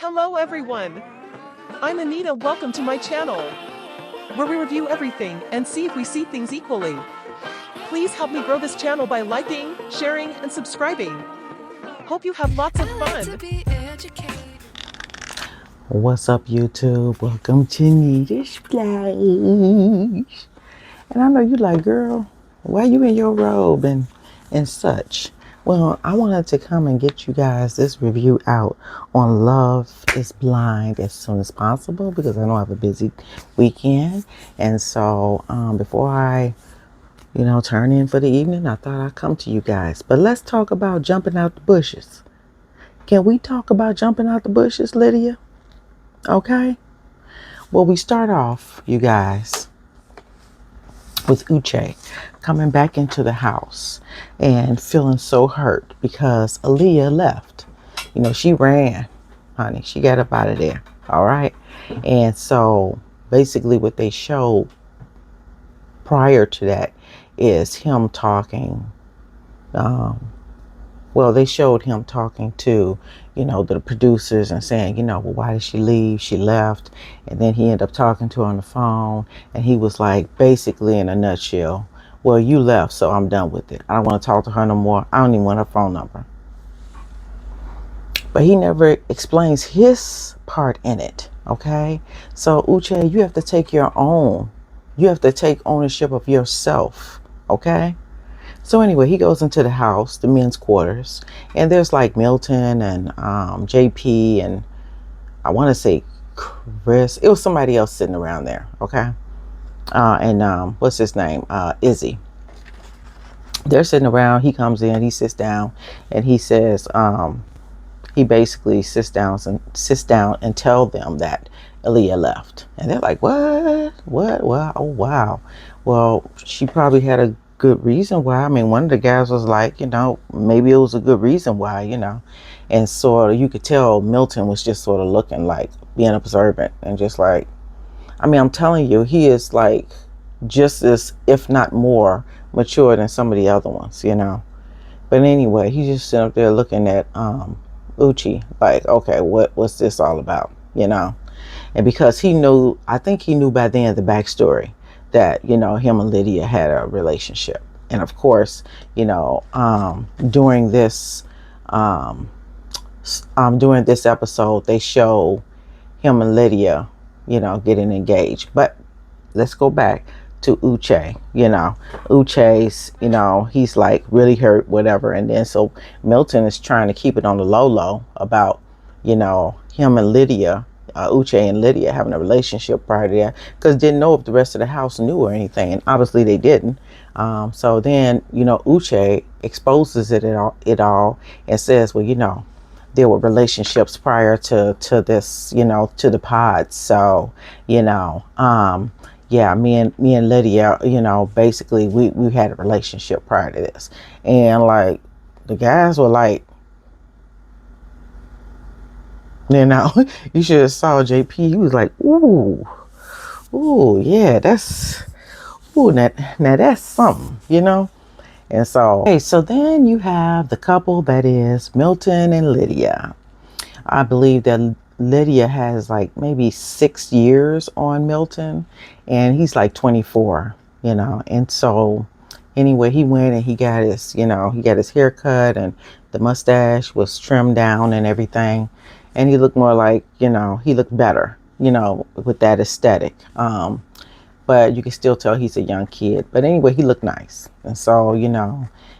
Hello everyone! I'm Anita. Welcome to my channel, where we review everything and see if we see things equally. Please help me grow this channel by liking, sharing, and subscribing. Hope you have lots of fun. What's up, YouTube? Welcome to Anita's Place. And I know you like, girl, why you in your robe and such? Well, I wanted to come and get you guys this review out on Love is Blind as soon as possible because I know I have a busy weekend. And so before I, turn in for the evening, I thought I'd come to you guys. But let's talk about jumping out the bushes. Can we talk about jumping out the bushes, Lydia? Okay. Well, we start off, you guys, with Uche coming back into the house and feeling so hurt because Aaliyah left. She ran, honey. She got up out of there. All right. And so basically what they showed prior to that is him talking. They showed him talking to, the producers and saying, well, why did she leave? She left. And then he ended up talking to her on the phone. And he was like, basically in a nutshell, well, you left, so I'm done with it. I don't want to talk to her no more. I don't even want her phone number. But he never explains his part in it. Okay. So Uche, you have to take ownership of yourself. Okay. So anyway, he goes into the house, the men's quarters, and there's like Milton and JP and I want to say Chris. It was somebody else sitting around there, okay? And what's his name? Izzy. They're sitting around. He comes in, he sits down, and he says, he basically sits down and tell them that Aaliyah left, and they're like, what? Well, oh wow. Well, she probably had a good reason why. I mean, one of the guys was like, maybe it was a good reason why, and sort of you could tell Milton was just sort of looking like being observant and just like, I mean, I'm telling you, he is like just as, if not more, mature than some of the other ones, But anyway, he's just sitting up there looking at Uche like, okay, what's this all about, And because I think he knew by then the backstory that, him and Lydia had a relationship. And of course, during this episode, they show him and Lydia, getting engaged. But let's go back to Uche. Uche's, he's like really hurt, whatever. And then so Milton is trying to keep it on the low about, him and Lydia, Uche and Lydia having a relationship prior to that, because didn't know if the rest of the house knew or anything. And obviously they didn't. So then, Uche exposes it all and says, well, there were relationships prior to this, to the pods. So, yeah, me and Lydia, basically we had a relationship prior to this. And like the guys were like, you should have saw JP. He was like, ooh, yeah, now that's something, And so, okay, so then you have the couple that is Milton and Lydia. I believe that Lydia has like maybe 6 years on Milton, and he's like 24, And so anyway, he went and he got his hair cut and the mustache was trimmed down and everything. And he looked more like, he looked better, with that aesthetic. But you can still tell he's a young kid. But anyway, he looked nice. And so,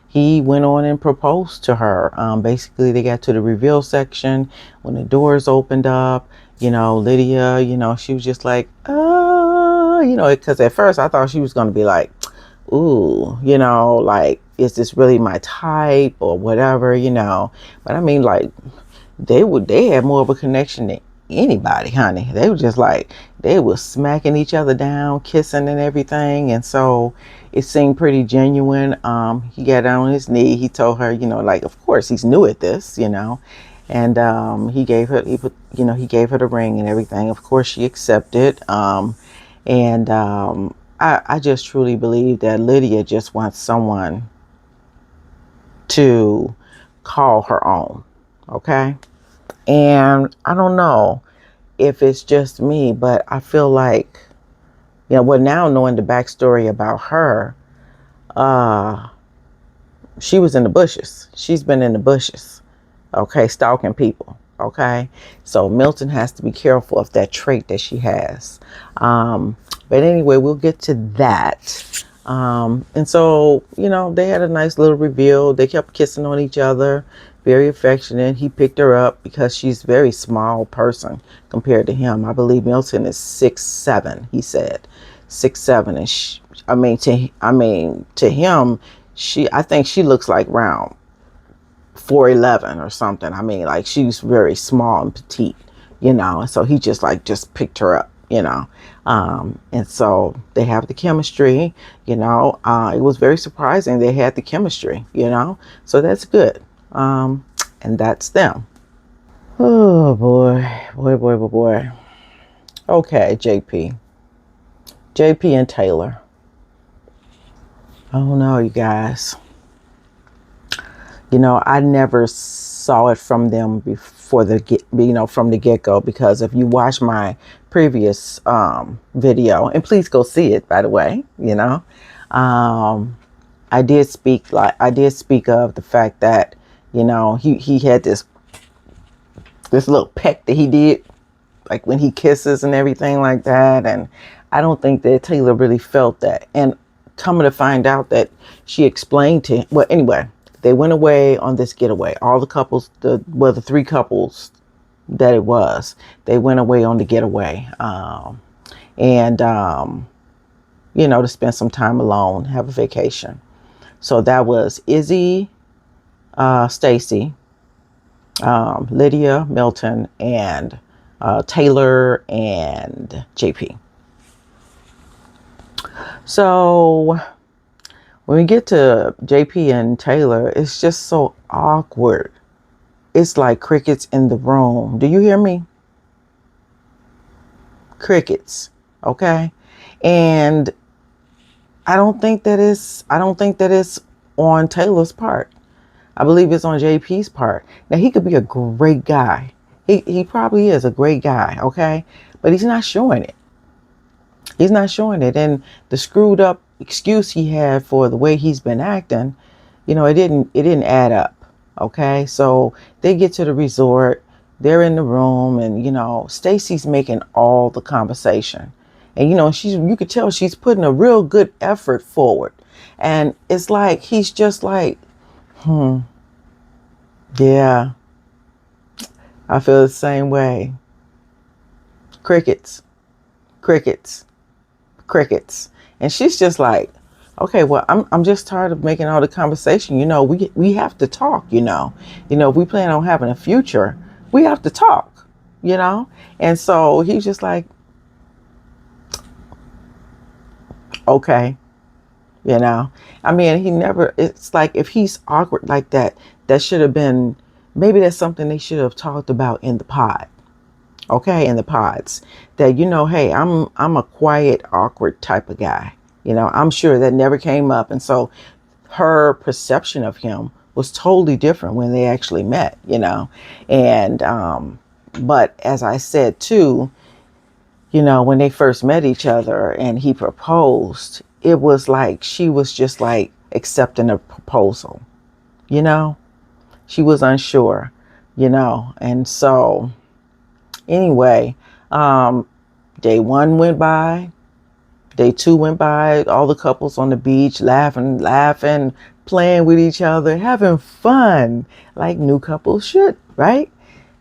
he went on and proposed to her. Basically, they got to the reveal section. When the doors opened up, Lydia, she was just like, because at first I thought she was going to be like, ooh, like, is this really my type or whatever, But I mean, like, they had more of a connection than anybody, honey. They were just like, they were smacking each other down, kissing and everything. And so it seemed pretty genuine. He got down on his knee. He told her, like, of course he's new at this, and he gave her the ring and everything. Of course she accepted. I just truly believe that Lydia just wants someone to call her own. Okay. And I don't know if it's just me, but I feel like, well, now knowing the backstory about her, uh, she was in the bushes. She's been in the bushes, okay, stalking people, okay? So Milton has to be careful of that trait that she has. But anyway, we'll get to that. And so, they had a nice little reveal. They kept kissing on each other, very affectionate. He picked her up because she's a very small person compared to him. I believe Milton is 6'7", he said. 6'7", and to him, I think she looks like round 4'11" or something. I mean, like, she's very small and petite, and so he just picked her up, and so they have the chemistry, it was very surprising they had the chemistry, so that's good. And that's them. Oh boy, boy. Okay, JP and Taylor. Oh no, you guys. I never saw it from them before from the get-go, because if you watch my previous video, and please go see it, by the way, I did speak of the fact that, he had this little peck that he did, like when he kisses and everything like that. And I don't think that Taylor really felt that. And coming to find out that she explained to him, well, anyway, they went away on this getaway. All the couples, the 3 couples that it was, they went away on the getaway. To spend some time alone, have a vacation. So that was Izzy, Stacy, Lydia, Milton, and Taylor and JP. So when we get to JP and Taylor, it's just so awkward. It's like crickets in the room. Do you hear me? Crickets. Okay. And I don't think that is on Taylor's part. I believe it's on JP's part. Now, he could be a great guy. He probably is a great guy, okay? But he's not showing it. He's not showing it. And the screwed up excuse he had for the way he's been acting, it didn't add up, okay? So they get to the resort. They're in the room, and, Stacy's making all the conversation. And, you could tell she's putting a real good effort forward. And it's like, he's just like, yeah, I feel the same way. Crickets. And she's just like, okay, well, I'm just tired of making all the conversation. We have to talk, if we plan on having a future, we have to talk, And so he's just like, okay, I mean, it's like, if he's awkward like that, that should have been, maybe that's something they should have talked about in the pod. Okay, in the pods, that, hey, I'm a quiet, awkward type of guy. I'm sure that never came up. And so her perception of him was totally different when they actually met, And but as I said too, when they first met each other and he proposed, it was like she was just like accepting a proposal, she was unsure, and so anyway, day 1 went by, day 2 went by, all the couples on the beach laughing, playing with each other, having fun like new couples should, right?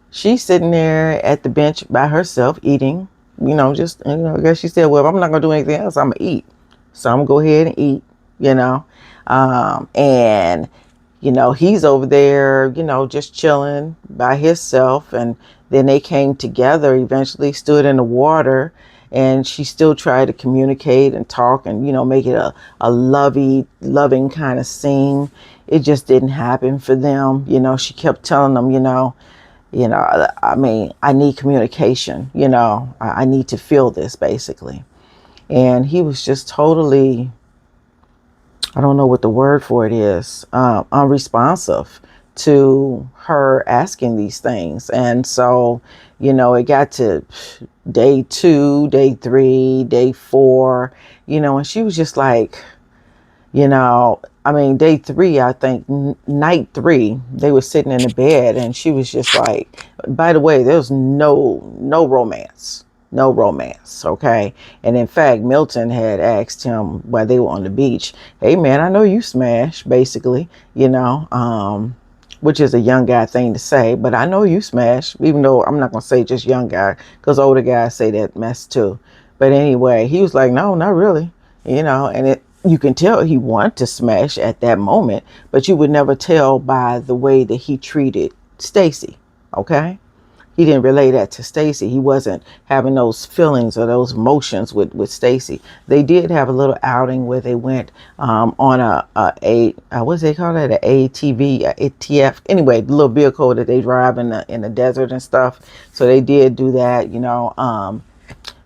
She's sitting there at the bench by herself eating, I guess she said, well, I'm not going to do anything else. I'm going to eat. So I'm going to go ahead and eat, and, he's over there, just chilling by himself. And then they came together, eventually stood in the water, and she still tried to communicate and talk and, make it a loving kind of scene. It just didn't happen for them. She kept telling them, I mean, I need communication, I need to feel this, basically. And he was just totally, I don't know what the word for it is, unresponsive to her asking these things. And so, it got to day 2, day 3, day 4, and she was just like, day 3, I think night 3, they were sitting in the bed and she was just like, by the way, there was no romance, no romance. Okay. And in fact, Milton had asked him while they were on the beach, hey man, I know you smash, basically, which is a young guy thing to say, but I know you smash, even though I'm not going to say just young guy, because older guys say that mess too. But anyway, he was like, no, not really, and you can tell he wanted to smash at that moment, but you would never tell by the way that he treated Stacy. Okay. He didn't relay that to Stacy. He wasn't having those feelings or those emotions with Stacy. They did have a little outing where they went on a what's they call it, a ATV, a ATF. Anyway, the little vehicle that they drive in the desert and stuff. So they did do that,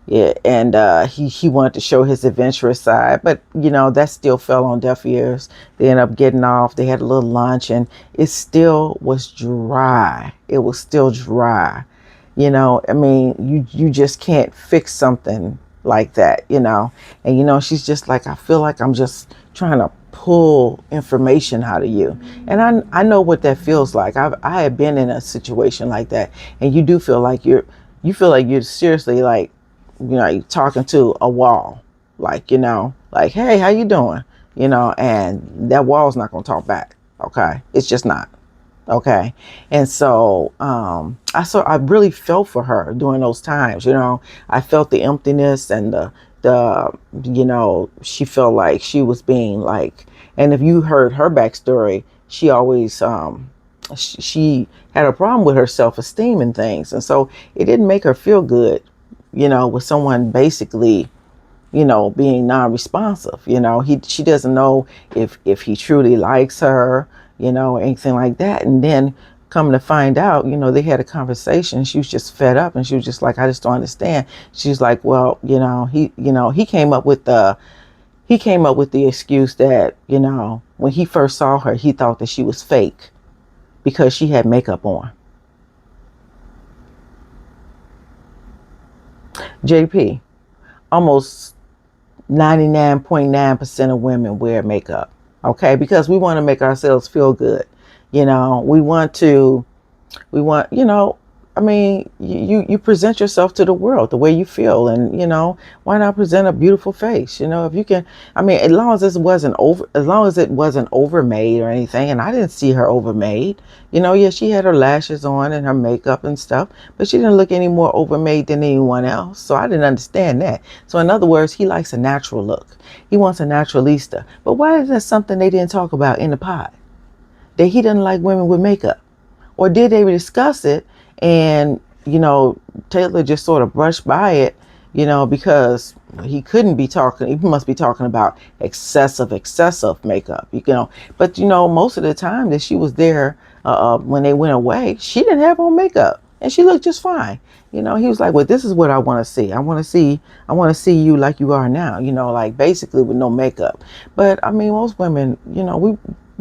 yeah, and he wanted to show his adventurous side, but that still fell on deaf ears. They ended up getting off. They had a little lunch, and it still was dry. It was still dry. You just can't fix something like that, And she's just like, I feel like I'm just trying to pull information out of you, and I know what that feels like. I have been in a situation like that, and you do feel like you feel like you're seriously like, you're talking to a wall, like, like, hey, how you doing? And that wall's not going to talk back. Okay. It's just not. Okay. And so, I really felt for her during those times, I felt the emptiness and she felt like she was being like, and if you heard her backstory, she always, she had a problem with her self-esteem and things. And so it didn't make her feel good, with someone basically, being non-responsive. She doesn't know if he truly likes her, anything like that. And then come to find out, they had a conversation. She was just fed up, and she was just like, I just don't understand. She's like, well, he came up with the excuse that, when he first saw her, he thought that she was fake because she had makeup on. JP, almost 99.9% of women wear makeup. Okay. Because we want to make ourselves feel good. We want, you present yourself to the world the way you feel, and, why not present a beautiful face? If you can, as long as it wasn't overmade or anything. And I didn't see her overmade, yeah, she had her lashes on and her makeup and stuff, but she didn't look any more overmade than anyone else. So I didn't understand that. So in other words, he likes a natural look. He wants a naturalista. But why is that something they didn't talk about in the pod? That he doesn't like women with makeup? Or did they discuss it and, Taylor just sort of brushed by it, because he couldn't be talking, he must be talking about excessive makeup, But, most of the time that she was there, when they went away, she didn't have on makeup and she looked just fine. He was like, well, this is what I want to see. I want to see you like you are now, like basically with no makeup. But most women, we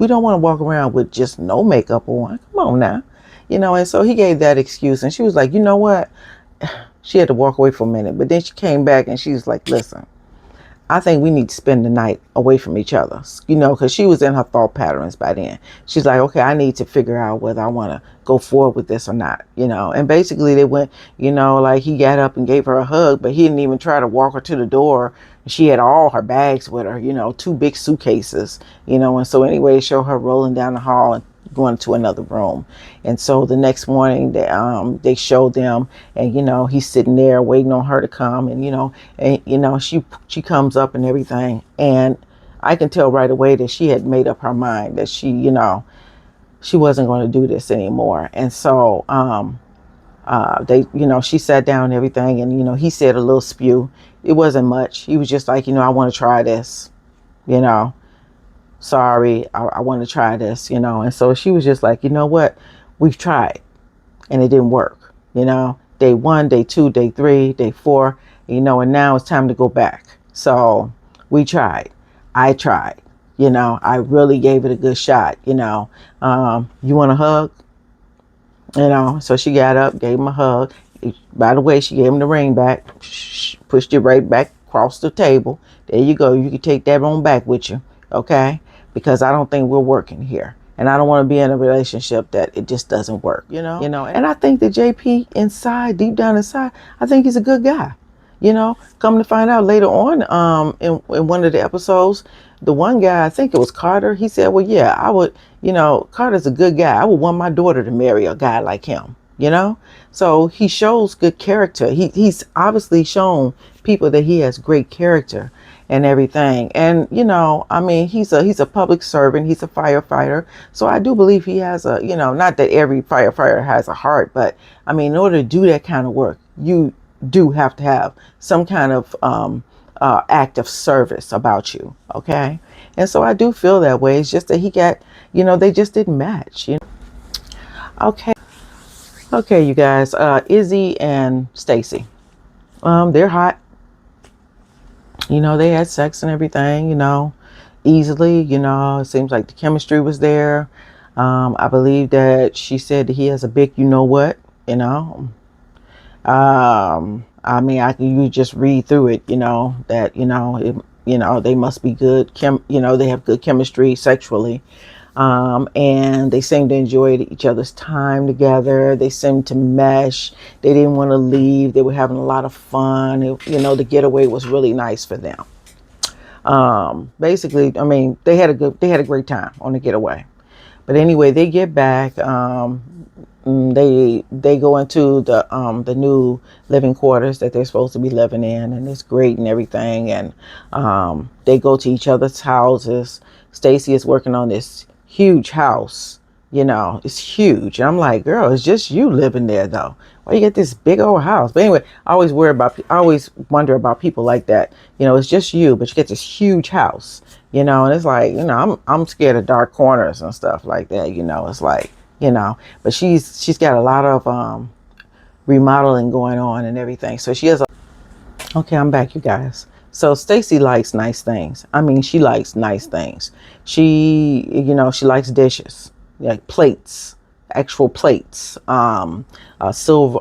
don't want to walk around with just no makeup on. Come on now. And so he gave that excuse, and she was like, you know what? She had to walk away for a minute, but then she came back and she was like, listen, I think we need to spend the night away from each other, because she was in her thought patterns by then. She's like, okay, I need to figure out whether I want to go forward with this or not, and basically they went, like he got up and gave her a hug, but he didn't even try to walk her to the door. She had all her bags with her, 2 big suitcases, and so anyway, show her rolling down the hall and going to another room. And so the next morning they showed them, and he's sitting there waiting on her to come, and she comes up and everything, and I can tell right away that she had made up her mind that she wasn't going to do this anymore. And so they, she sat down and everything, and he said a little spew. It wasn't much. He was just like, I want to try this, sorry, I want to try this, and so she was just like, you know what, we've tried and it didn't work, day 1, day 2, day 3, day 4, and now it's time to go back. So we tried, I tried, You know, I really gave it a good shot. You know, you want a hug? You know, so she got up, gave him a hug. By the way, she gave him the ring back, pushed it right back across the table. There you go. You can take that on back with you, okay? Because I don't think we're working here. And I don't want to be in a relationship that it just doesn't work, you know? And I think that JP inside, deep down inside, I think he's a good guy. You know, come to find out later on, in one of the episodes, the one guy, I think it was Carter, he said, well, yeah, I would, you know, Carter's a good guy. I would want my daughter to marry a guy like him, you know? So he shows good character. He's obviously shown people that he has great character and everything. And, you know, I mean, he's a public servant. He's a firefighter. So I do believe he has a, you know, not that every firefighter has a heart, but I mean, in order to do that kind of work, you do have to have some kind of act of service about you. Okay. And so I do feel that way. It's just that he got, you know, they just didn't match, you know? Okay, you guys, Izzy and Stacy, they're hot. You know, they had sex and everything, you know, easily. You know, it seems like the chemistry was there. I believe that she said that he has a big, you know what, you know. I mean, you just read through it, you know, that, you know, they must be good. You know, they have good chemistry sexually. And they seemed to enjoy each other's time together. They seemed to mesh. They didn't want to leave. They were having a lot of fun. You know, the getaway was really nice for them. Basically, I mean, they had a great time on the getaway. But anyway, they get back. They go into the new living quarters that they're supposed to be living in, and it's great and everything. And they go to each other's houses. Stacy is working on this huge house. You know, it's huge. And I'm like, girl, it's just you living there though. Why you get this big old house? But anyway, I always wonder about people like that. You know, it's just you, but you get this huge house. You know, and it's like, you know, I'm scared of dark corners and stuff like that. You know, it's like, you know, but she's got a lot of remodeling going on and everything. So she has a, okay, I'm back, you guys. So Stacy likes nice things. I mean, she likes nice things. She, you know, she likes dishes, like plates, actual plates, silver,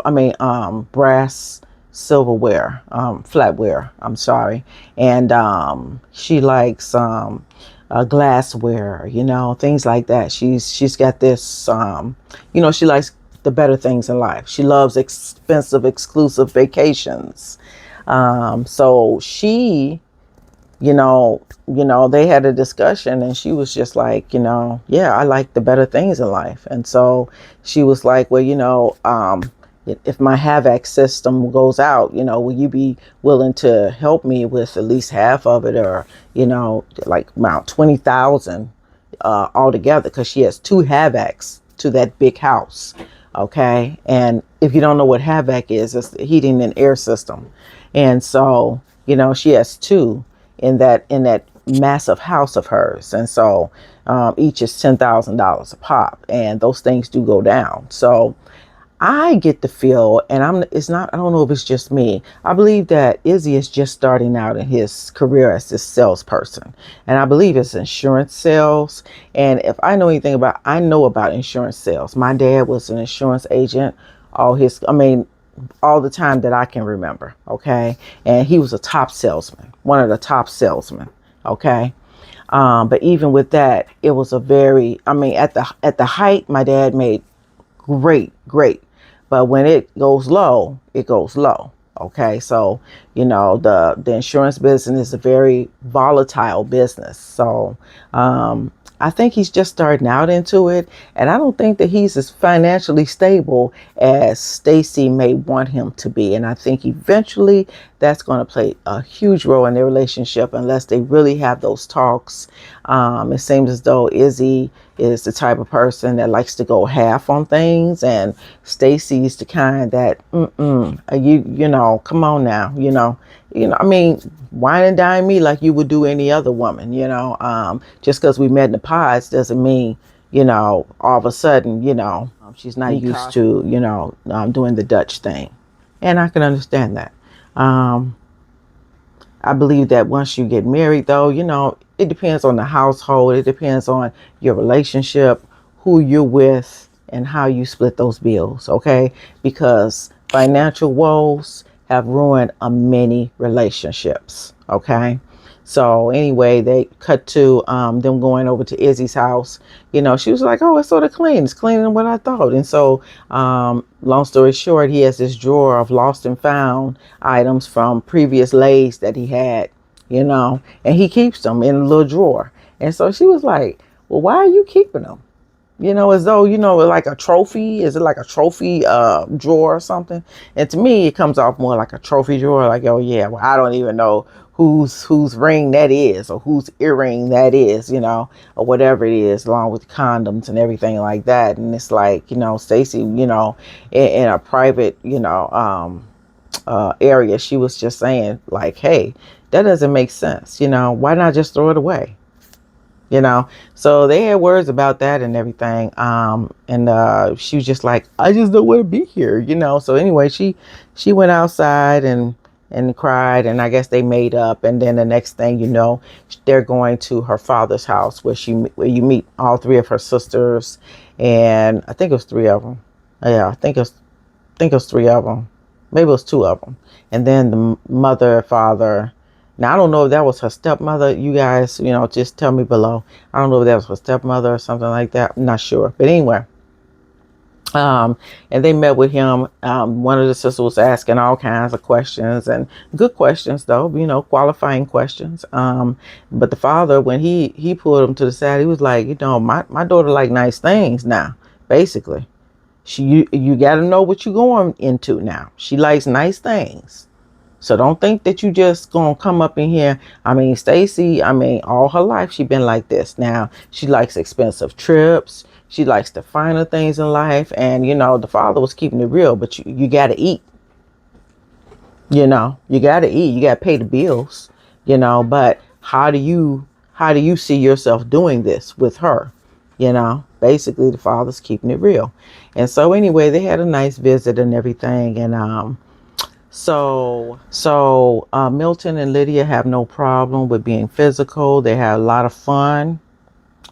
brass silverware, flatware, I'm sorry. And she likes glassware, you know, things like that. She's got this, you know, she likes the better things in life. She loves expensive, exclusive vacations. So she, you know, they had a discussion and she was just like, you know, yeah, I like the better things in life. And so she was like, well, you know, if my HVAC system goes out, you know, will you be willing to help me with at least half of it, or, you know, like about 20,000 altogether, because she has two HVACs to that big house. Okay. And if you don't know what HVAC is, it's the heating and air system. And so, you know, she has two in that massive house of hers. And so each is $10,000 a pop, and those things do go down. So I get the feel, and I don't know if it's just me. I believe that Izzy is just starting out in his career as this salesperson. And I believe it's insurance sales. And if I know anything I know about insurance sales. My dad was an insurance agent all the time that I can remember. Okay. And he was a top salesman, one of the top salesmen. Okay. But even with that, it was at the height, my dad made great. But when it goes low, it goes low. Okay. So, you know, the insurance business is a very volatile business. So, I think he's just starting out into it. And I don't think that he's as financially stable as Stacy may want him to be. And I think eventually that's going to play a huge role in their relationship unless they really have those talks. It seems as though Izzy is the type of person that likes to go half on things, and Stacy's the kind that, you know, come on now, you know, I mean, wine and dine me like you would do any other woman, you know, just because we met in the pods doesn't mean, you know, all of a sudden, you know, she's not used to, you know, doing the Dutch thing. And I can understand that. I believe that once you get married, though, you know, it depends on the household. It depends on your relationship, who you're with, and how you split those bills. Okay. Because financial woes have ruined many relationships. Okay. So anyway, they cut to them going over to Izzy's house. She was like, "Oh, it's sort of clean. It's cleaner than what I thought." And so, long story short, he has this drawer of lost and found items from previous lays that he had, and he keeps them in a little drawer. And so she was like, "Well, why are you keeping them?" As though, like a trophy. Is it like a trophy drawer or something? And to me, it comes off more like a trophy drawer. Like, oh yeah, well, I don't even know whose ring that is or whose earring that is, or whatever it is, along with condoms and everything like that. And it's like, Stacy, in a private, area, she was just saying like, hey, that doesn't make sense. Why not just throw it away? So they had words about that and everything. And she was just like, I just don't want to be here, So anyway, she went outside and cried, and I guess they made up. And then the next thing they're going to her father's house where you meet all three of her sisters, and I think it was three of them. Yeah, I think it was three of them. Maybe it was two of them, and then the mother, father. Now, I don't know if that was her stepmother. You guys, just tell me below. I don't know if that was her stepmother or something like that. I'm not sure. But anyway, and they met with him. One of the sisters was asking all kinds of questions, and good questions, though, qualifying questions. But the father, when he pulled him to the side, he was like, my daughter like nice things now, basically. You got to know what you're going into now. She likes nice things. So don't think that you just gonna come up in here. I mean, Stacy, all her life she been like this. Now she likes expensive trips. She likes the finer things in life. And the father was keeping it real, but you gotta eat. You gotta eat. You gotta pay the bills. But how do you see yourself doing this with her? Basically the father's keeping it real. And so anyway, they had a nice visit and everything. And So Milton and Lydia have no problem with being physical. They had a lot of fun.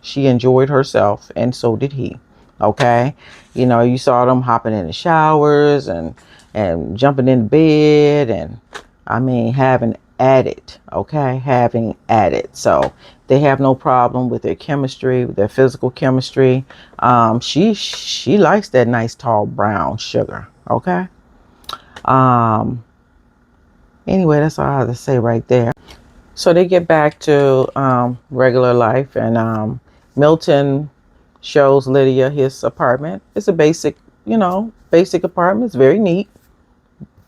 She enjoyed herself, and so did he. Okay, you saw them hopping in the showers and jumping in bed, and having at it. Okay, having at it. So they have no problem with their chemistry, with their physical chemistry. She likes that nice tall brown sugar. Okay. Anyway, that's all I have to say right there. So they get back to regular life, and Milton shows Lydia his apartment. It's a basic apartment. It's very neat,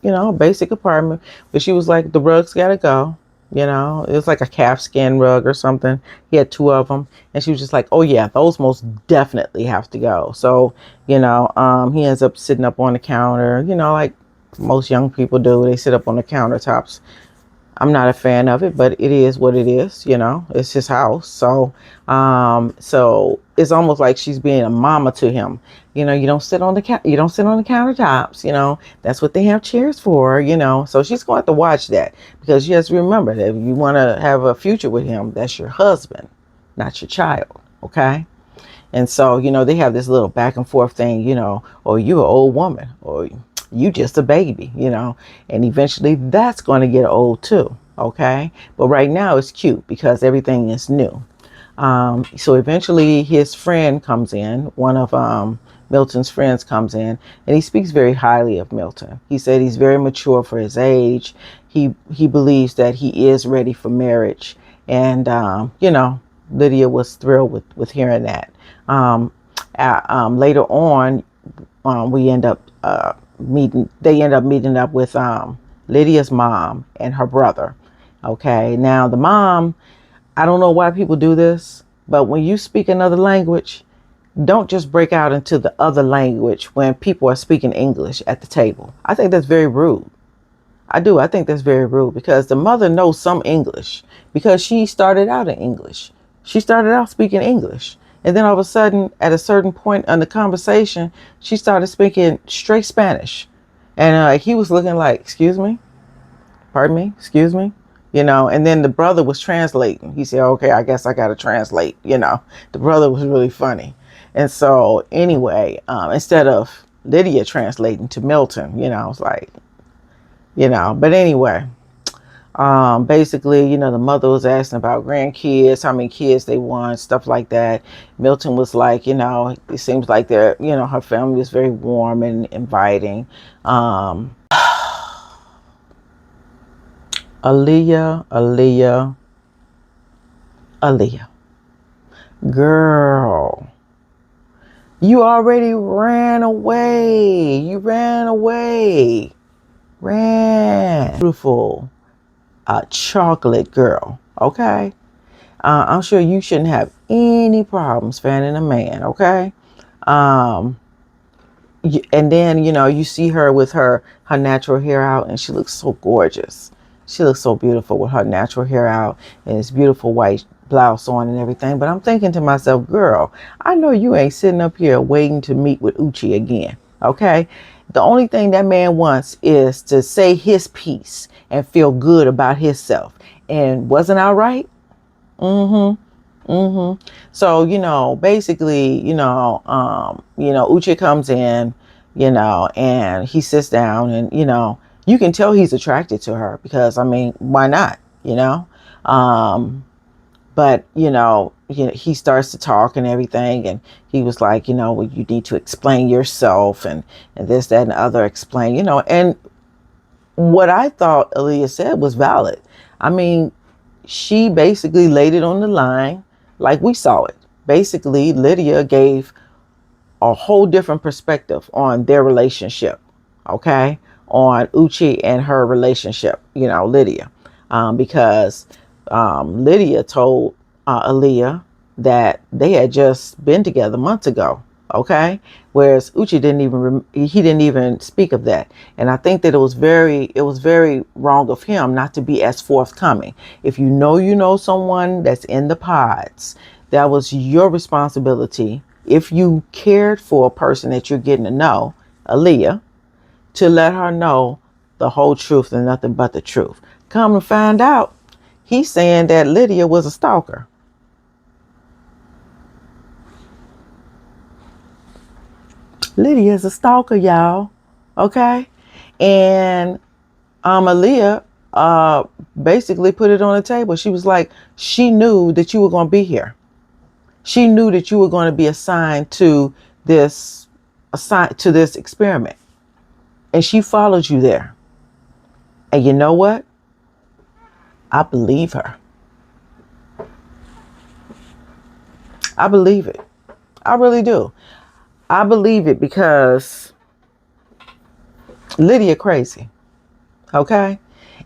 basic apartment. But she was like, the rugs gotta go. It was like a calf skin rug or something. He had two of them, and she was just like, oh yeah, those most definitely have to go. So he ends up sitting up on the counter, like most young people do. They sit up on the countertops. I'm not a fan of it, but it is what it is. It's his house. So it's almost like she's being a mama to him. You don't sit on you don't sit on the countertops. That's what they have chairs for. So she's going to have to watch that, because you have to remember that if you want to have a future with him, that's your husband, not your child. Okay. And so, they have this little back and forth thing, or you an old woman, or you just a baby, and eventually that's going to get old too. Okay. But right now it's cute because everything is new. So eventually his friend comes in, one of Milton's friends comes in, and he speaks very highly of Milton. He said he's very mature for his age. He believes that he is ready for marriage. And, Lydia was thrilled with hearing that. Later on, they end up meeting up with Lydia's mom and her brother. Okay. Now the mom, I don't know why people do this, but when you speak another language, don't just break out into the other language when people are speaking English at the table. I think that's very rude. I do. I think that's very rude, because the mother knows some English, because she started out in English. She started out speaking English. And then all of a sudden, at a certain point in the conversation, she started speaking straight Spanish. And he was looking like, excuse me, pardon me, excuse me. and then the brother was translating. He said, okay, I guess I got to translate, the brother was really funny. And so anyway, instead of Lydia translating to Milton, I was like, but anyway, basically, the mother was asking about grandkids, how many kids they want, stuff like that. Milton was like, it seems like they're, her family is very warm and inviting. Aaliyah. Girl, you already ran away. You ran away. Beautiful. Chocolate girl. Okay. I'm sure you shouldn't have any problems finding a man. Okay. And then, you see her with her natural hair out, and she looks so gorgeous. She looks so beautiful with her natural hair out and this beautiful white blouse on and everything. But I'm thinking to myself, girl, I know you ain't sitting up here waiting to meet with Uchi again. Okay. The only thing that man wants is to say his piece and feel good about himself. And wasn't I right? Mm-hmm. So, basically, Uche comes in, and he sits down and, you can tell he's attracted to her because, I mean, why not, but, he starts to talk and everything. And he was like, well, you need to explain yourself and this, that, and the other, explain, and what I thought Aaliyah said was valid. I mean, she basically laid it on the line like we saw it. Basically, Lydia gave a whole different perspective on their relationship, okay? On Uchi and her relationship, Lydia. Because Lydia told Aaliyah that they had just been together months ago, okay? Whereas Uchi he didn't even speak of that. And I think that it was very wrong of him not to be as forthcoming. If you know someone that's in the pods, that was your responsibility. If you cared for a person that you're getting to know, Aaliyah, to let her know the whole truth and nothing but the truth. Come to find out, he's saying that Lydia was a stalker. Lydia is a stalker, y'all. Okay? And Aaliyah basically put it on the table. She was like, she knew that you were going to be here. She knew that you were going to be assigned to this experiment. And she followed you there. And you know what? I believe her. I believe it. I really do. I believe it because Lydia crazy. Okay?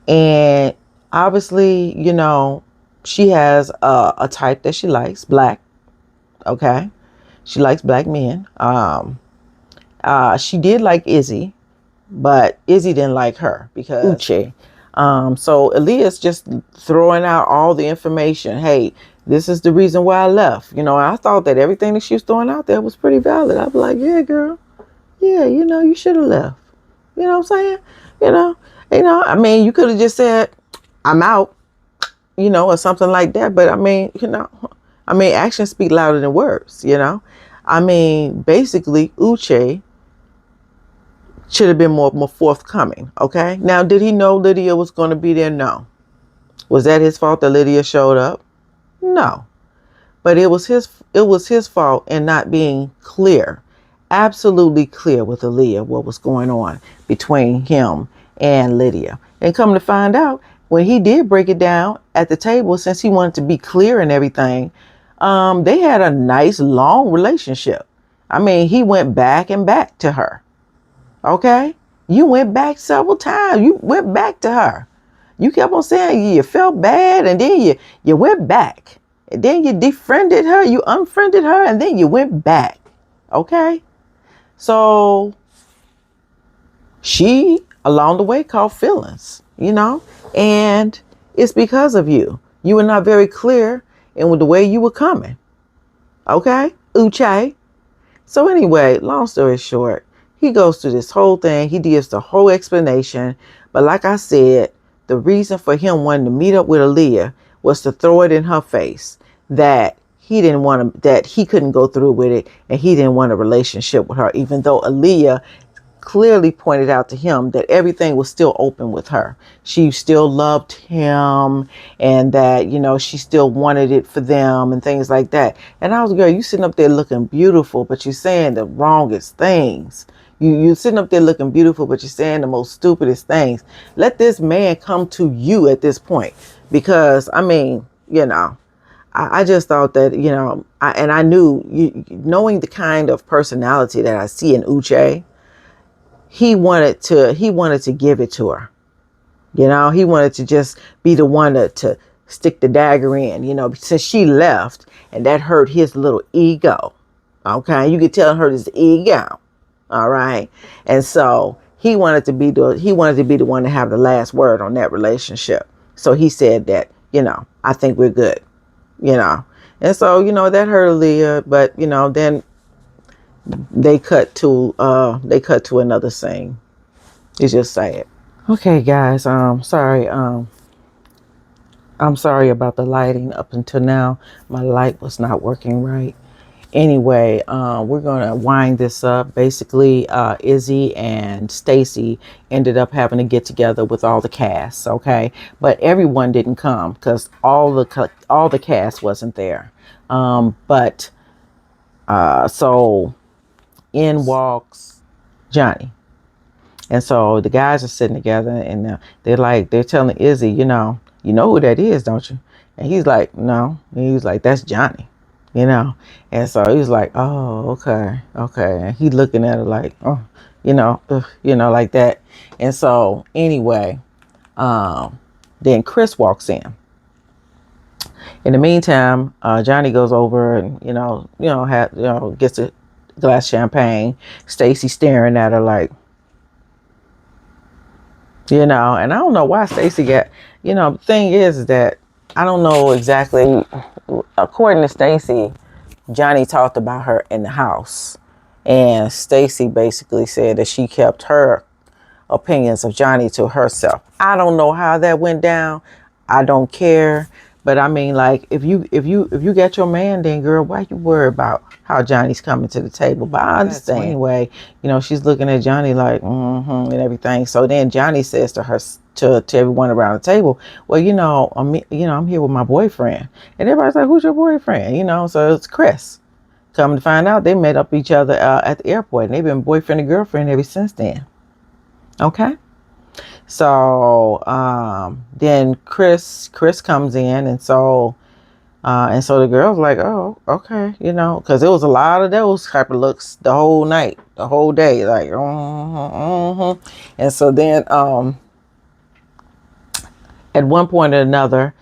And obviously, she has a type that she likes, black. Okay? She likes black men. She did like Izzy, but Izzy didn't like her because Uche. So Aaliyah's just throwing out all the information. Hey, this is the reason why I left. I thought that everything that she was throwing out there was pretty valid. I'd be like, yeah, girl. Yeah, you should have left. You know what I'm saying? I mean, you could have just said, I'm out, or something like that. But I mean, actions speak louder than words, I mean, basically, Uche should have been more forthcoming. Okay. Now, did he know Lydia was going to be there? No. Was that his fault that Lydia showed up? No. But it was his fault in not being clear, absolutely clear with Aaliyah what was going on between him and Lydia. And come to find out, when he did break it down at the table, since he wanted to be clear and everything, they had a nice long relationship. I mean, he went back and back to her. Okay? You went back several times. You went back to her. You kept on saying you felt bad, and then you went back. And then you defriended her, you unfriended her, and then you went back. Okay? So she, along the way, caught feelings, and it's because of you. You were not very clear in the way you were coming. Okay? Uche. So anyway, long story short, he goes through this whole thing. He gives the whole explanation. But like I said, the reason for him wanting to meet up with Aaliyah was to throw it in her face that he didn't want to, that he couldn't go through with it, and he didn't want a relationship with her, even though Aaliyah clearly pointed out to him that everything was still open with her. She still loved him, and that, you know, she still wanted it for them and things like that. And I was, girl, you sitting up there looking beautiful, but you're saying the wrongest things. You sitting up there looking beautiful, but you're saying the most stupidest things. Let this man come to you at this point, because I mean, you know, I just thought that, you know, I knew, knowing the kind of personality that I see in Uche, he wanted to give it to her. You know, he wanted to just be the one to stick the dagger in, you know, since she left, and that hurt his little ego. Okay. You could tell it hurt his ego. All right. And so he wanted to be the one to have the last word on that relationship. So he said that, you know, I think we're good, you know. And so, you know, that hurt Leah, but you know, then they cut to another scene. It's just sad. Okay, guys, I'm sorry about the lighting. Up until now, my light was not working right. Anyway, we're gonna wind this up. Basically, Izzy and Stacy ended up having to get together with all the cast. Okay, but everyone didn't come because all the cast wasn't there. But so in walks Johnny. And so the guys are sitting together, and they're telling Izzy, you know who that is, don't you? And he's like, no. And he was like, that's Johnny, you know? And so he was like, oh, okay. And he looking at her like, oh, like that. And so anyway, then Chris walks in. In the meantime, Johnny goes over and, gets a glass of champagne. Stacy staring at her like, and I don't know why Stacy got, the thing is that I don't know exactly. According to Stacy, Johnny talked about her in the house, and Stacy basically said that she kept her opinions of Johnny to herself. I don't know how that went down. I don't care. But I mean, like, if you got your man, then girl, why you worry about how Johnny's coming to the table? But I understand. Anyway, she's looking at Johnny like, and everything. So then Johnny says to her, to everyone around the table, well, I'm here with my boyfriend. And everybody's like, who's your boyfriend? So it's Chris. Come to find out, they met up each other at the airport, and they've been boyfriend and girlfriend ever since then. Okay. So then Chris comes in, and so the girl's like, oh, okay, because there was a lot of those type of looks the whole night, the whole day, like, and so then at one point or another,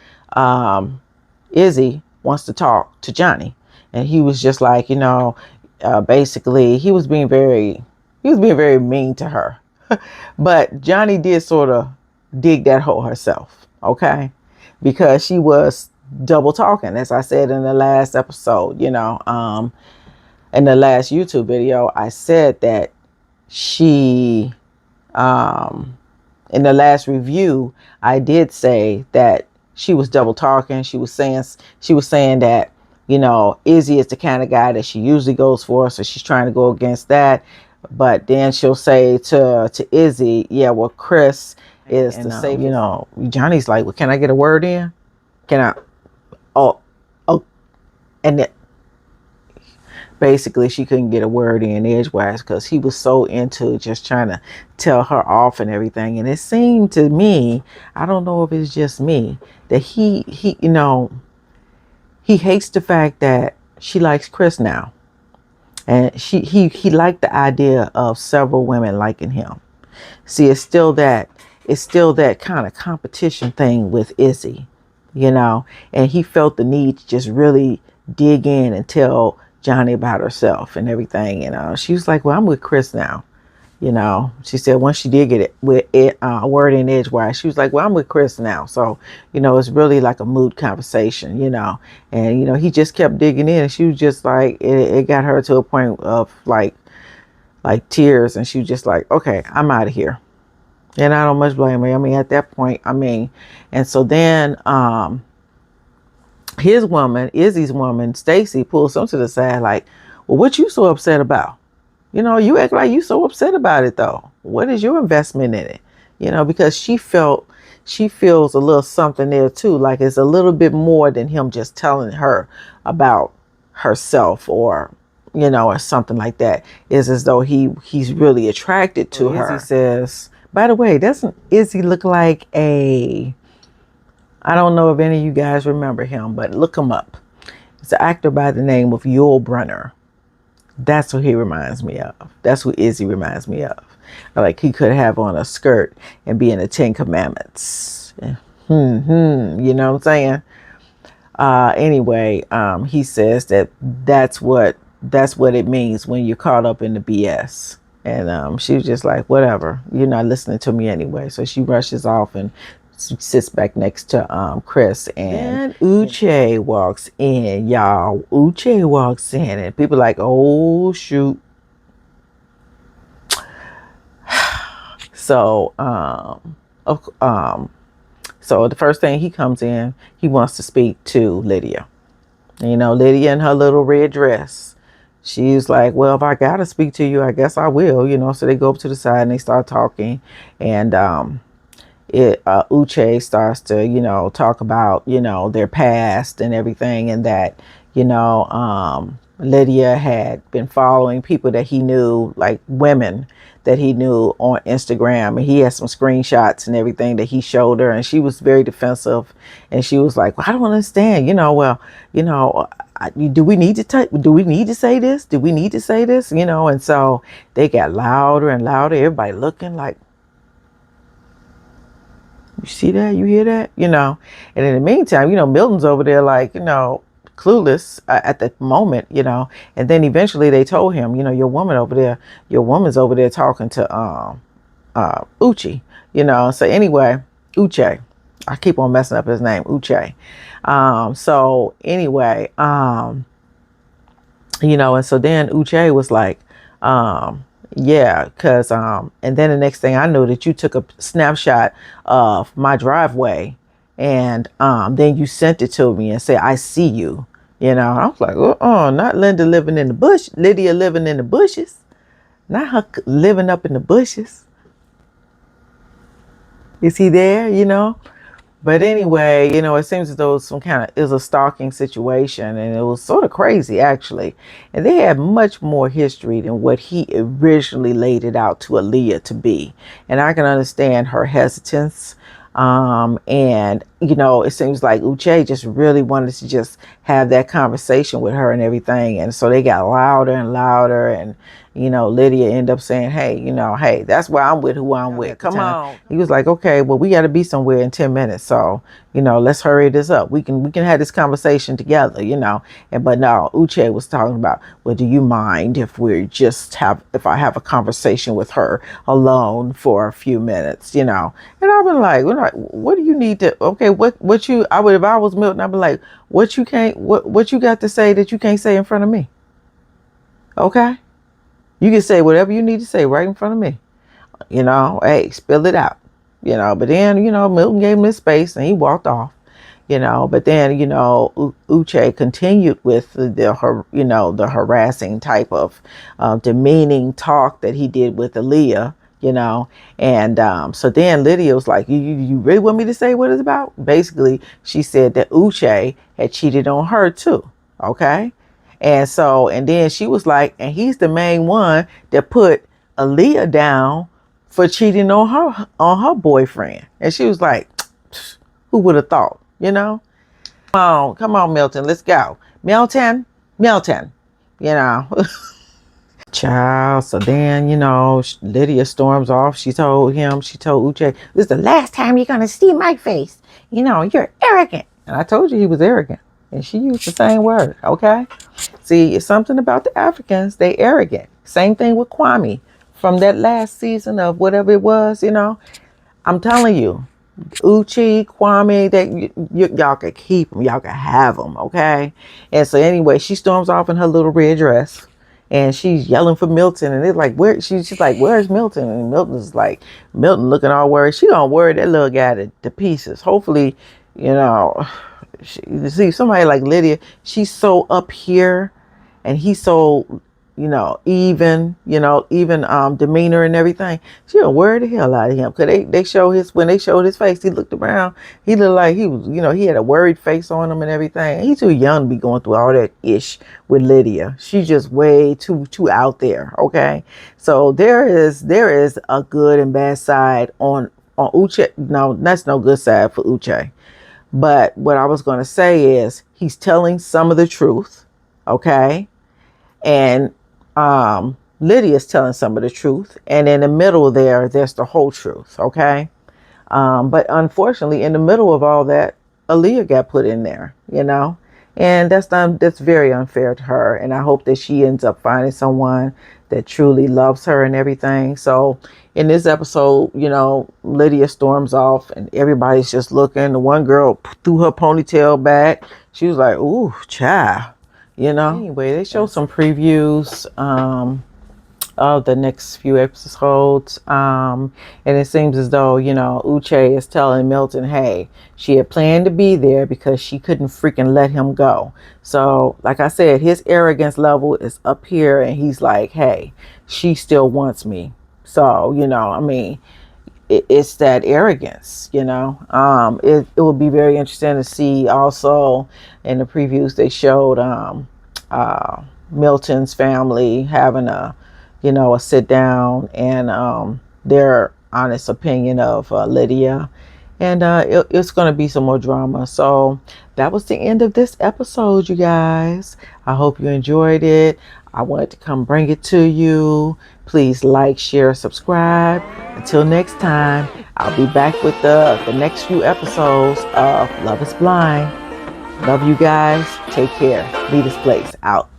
Izzy wants to talk to Johnny, and he was just like, basically he was being very mean to her. But Johnny did sort of dig that hole herself, okay? Because she was double talking, as I said in the last episode, in the last YouTube video, I said that she, in the last review, I did say that she was double talking. She was saying that, Izzy is the kind of guy that she usually goes for, so she's trying to go against that. But then she'll say to Izzy, yeah, well, Chris is the safest. Johnny's like, well, can I get a word in? Can I? Oh, and then basically she couldn't get a word in edgewise because he was so into just trying to tell her off and everything. And it seemed to me, I don't know if it's just me, that he hates the fact that she likes Chris now. And he liked the idea of several women liking him. See, it's still that kind of competition thing with Izzy, and he felt the need to just really dig in and tell Johnny about herself and everything. She was like, well, I'm with Chris now. She said once she did get it with a word in edgewise, she was like, well, I'm with Chris now. So, it's really like a mood conversation, and, he just kept digging in, and she was just like, it got her to a point of like tears. And she was just like, okay, I'm out of here. And I don't much blame her. I mean, at that point, I mean, and so then his woman, Izzy's woman, Stacy, pulls him to the side like, well, what you so upset about? You know, you act like you so upset about it though. What is your investment in it? You know, because she feels a little something there too. Like it's a little bit more than him just telling her about herself or, you know, or something like that. It's as though he's really attracted to her. Izzy says, by the way, doesn't Izzy look like I don't know if any of you guys remember him, but look him up. It's an actor by the name of Yul Brynner. That's what he reminds me of. That's what Izzy reminds me of. Like he could have on a skirt and be in the 10 Commandments. You know what I'm saying? Anyway, he says that's what it means when you're caught up in the BS. And she was just like, whatever, you're not listening to me anyway. So she rushes off and sits back next to Chris, and Uche walks in, y'all. Uche walks in, and people like, oh shoot. So so the first thing he comes in, he wants to speak to Lydia. You know, Lydia in her little red dress. She's like, well, if I gotta speak to you, I guess I will, you know. So they go up to the side and they start talking, and Uche starts to, you know, talk about, you know, their past and everything, and that, you know, Lydia had been following people that he knew, like women that he knew on Instagram, and he had some screenshots and everything that he showed her, and she was very defensive, and she was like, well, I don't understand, you know, well, you know, do we need to say this? Do we need to say this? You know, and so they got louder and louder, everybody looking like, you see that? You hear that? You know, and in the meantime, you know, Milton's over there like, you know, clueless at the moment, you know, and then eventually they told him, you know, your woman's over there talking to Uche, you know. So anyway, Uche, I keep on messing up his name, Uche. So anyway, you know, and so then Uche was like, yeah, because and then the next thing I know that you took a snapshot of my driveway, and then you sent it to me and said, I see you. You know, I was like, not Lydia living in the bushes, not her living up in the bushes. Is he there? You know? But anyway, you know, it seems as though it was a stalking situation, and it was sort of crazy actually. And they had much more history than what he originally laid it out to Aaliyah to be. And I can understand her hesitance. And you know, it seems like Uche just really wanted to just have that conversation with her and everything. And so they got louder and louder, and you know, Lydia ended up saying, hey, you know, hey, that's why I'm with who I'm with. Come on. He was like, okay, well, we got to be somewhere in 10 minutes. So, you know, let's hurry this up. We can have this conversation together, you know. But no, Uche was talking about, well, do you mind if if I have a conversation with her alone for a few minutes, you know? And I've been like, what do you need to, okay, if I was Milton, I'd be like, what you got to say that you can't say in front of me? Okay. You can say whatever you need to say right in front of me. You know, hey, spill it out. You know, but then, you know, Milton gave him his space and he walked off. You know, but then, you know, Uche continued with the harassing type of demeaning talk that he did with Aaliyah, you know. And so then Lydia was like, you really want me to say what it's about? Basically, she said that Uche had cheated on her too. Okay. And then she was like, and he's the main one that put Aaliyah down for cheating on her boyfriend. And she was like, who would have thought, you know? Come on, Milton, let's go. Milton, you know. Child, so then, you know, Lydia storms off. She told Uche, this is the last time you're going to see my face. You know, you're arrogant. And I told you he was arrogant. And she used the same word, okay? See, it's something about the Africans. They arrogant. Same thing with Kwame from that last season of whatever it was, you know. I'm telling you, Uchi, Kwame, that y'all could keep them. Y'all could have them, okay? And so anyway, she storms off in her little red dress. and she's yelling for Milton, and it's like, where she's like, where's Milton? And Milton's like, Milton looking all worried. She gonna worry that little guy to pieces. Hopefully, you know, you see somebody like Lydia, she's so up here, and he's so, even demeanor and everything. She gonna worry the hell out of him, because they show when they showed his face, he looked around, he looked like he was, he had a worried face on him and everything. He's too young to be going through all that ish with Lydia. She's just way too out there. Okay, so there is a good and bad side on Uche. No, that's no good side for Uche. But what I was going to say is he's telling some of the truth, okay? And Lydia's telling some of the truth. And in the middle there's the whole truth, okay? But unfortunately, in the middle of all that, Aaliyah got put in there, and that's very unfair to her. And I hope that she ends up finding someone that truly loves her and everything. So in this episode, Lydia storms off and everybody's just looking. The one girl threw her ponytail back. She was like, ooh, child, Anyway, they show some previews of the next few episodes. And it seems as though, Uche is telling Milton, hey, she had planned to be there because she couldn't freaking let him go. So, like I said, his arrogance level is up here, and he's like, hey, she still wants me. So, it's that arrogance, it will be very interesting to see. Also in the previews, they showed Milton's family having a sit down, and their honest opinion of Lydia. And it's going to be some more drama. So that was the end of this episode, you guys. I hope you enjoyed it. I wanted to come bring it to you. Please like, share, subscribe. Until next time, I'll be back with the next few episodes of Love is Blind. Love you guys. Take care. Leave this place out.